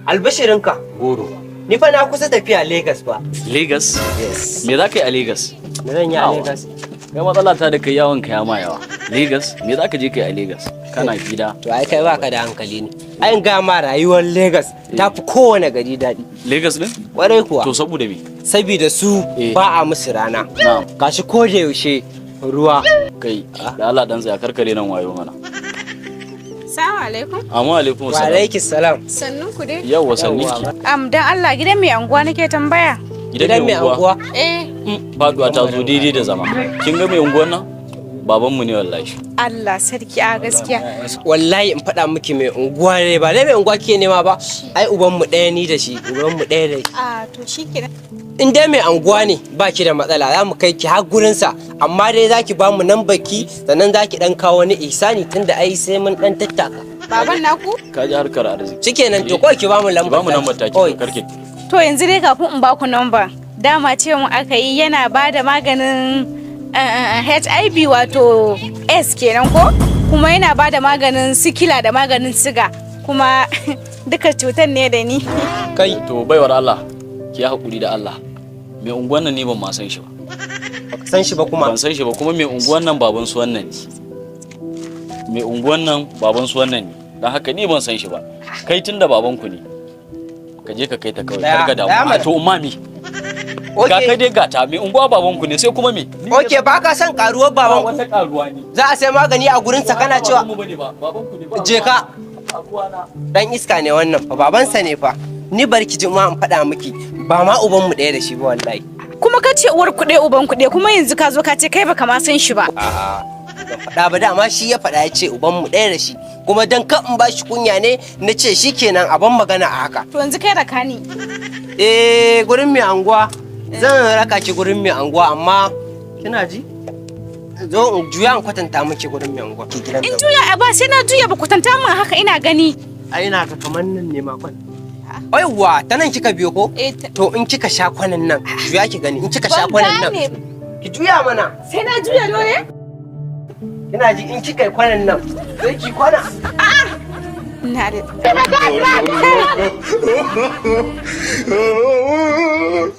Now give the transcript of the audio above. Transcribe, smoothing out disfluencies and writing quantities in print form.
Albashirinka. Goro. Ni fa na kusa tafiya Lagos ba. Lagos? Yes. Me za ka yi a Lagos? Me zan yi a Lagos? Kai matsala ta da kai yawon ka ya ma yawa. Lagos? Me za ka je kai a Lagos? Kana gida. To ai kai baka da hankali ne. Ai ga ma rayuwar Lagos ta fi kowane gari daɗi. Lagos din? Warai kuwa. To saboda me? Saboda su ba a musu rana. Na'am. Gashi ko da yaushe ruwa. Kai, da Allah dan tsaya karkare nan wayo mana. Assalamu alaikum. Amma alaikum Wa salam. alaikis salam. Sannun ku dai. Yawwa sanni. Dan Allah gidan mai anguwa nake tambaya. Gidan mai anguwa. Faduwa ta zo daidai da zama. Kin ga mai unguwan nan? Babanmu ne wallahi. Allah sarki a gaskiya. Wallahi in faɗa miki mai unguwa ne ba dai mai unguwa ke nema ba. Ai uban mu ɗaya ni da shi, uban mu ɗaya da shi. To shikenan. In dai mai anguwa ne ba ki da matsala za mu kai ki har gurinsa amma dai za ki ba mu nan baki sannan za ki dan kawo wani ihsani tunda ai sai mun dan tattaka. Baban naku? Ka ji harkar arziki. Shikenan to kawai ki ba mu lambar. Ba mu lambar ta ki karke. To yanzu dai kafin in ba ku number. Dama ce mu aka yi yana ba da maganin HIV wato S kenan ko? Kuma yana ba da maganin sikila da maganin siga kuma duka cutar ne da ni. Kai to baiwar Allah ki haƙuri da Allah. Mai unguwan nan ne ban ma san shi ba. Baka san shi ba kuma? Ban san shi ba kuma mai unguwan nan baban su wannan ne. Mai unguwan nan baban su wannan ne. Dan haka ni ban san shi ba. Kai tunda baban ku ne. Ka je ka kai ta kawai karka damu. A to umami. Ga kai dai gata mai unguwa baban ku ne sai kuma me? Okay ba ka san karuwar baban ku. Wata karuwa ne. Za a sai magani a gurin sa kana cewa baban ku ne ba. Je ka. Dan iska ne wannan fa babansa ne fa. Ni barki ji ma in faɗa miki ba ma uban mu ɗaya da shi ba wallahi. Kuma ka ce uwar kuɗe uban kuɗe kuma yanzu ka zo ka ce kai baka ma san shi ba. A'a ban faɗa ba dama shi ya faɗa ya ce uban mu ɗaya da shi kuma dan kan in ba shi kunya ne na ce shikenan a ban magana a haka. To yanzu kai raka ni. Gurin mai anguwa zan raka ki gurin mai anguwa amma kina ji? Zo in juya in kwatanta miki gurin mai anguwa. In juya ba sai na juya ba kwatanta min haka ina gani. Ai ina ga kamar nan ne makon. Aiwa ta nan kika biyo ko? To in kika sha kwanan nan juya ki gani in kika sha kwanan nan. Ki juya mana. Sai na juya dole? Kina ji in kika yi kwanan nan sai ki kwana. Na da. Oh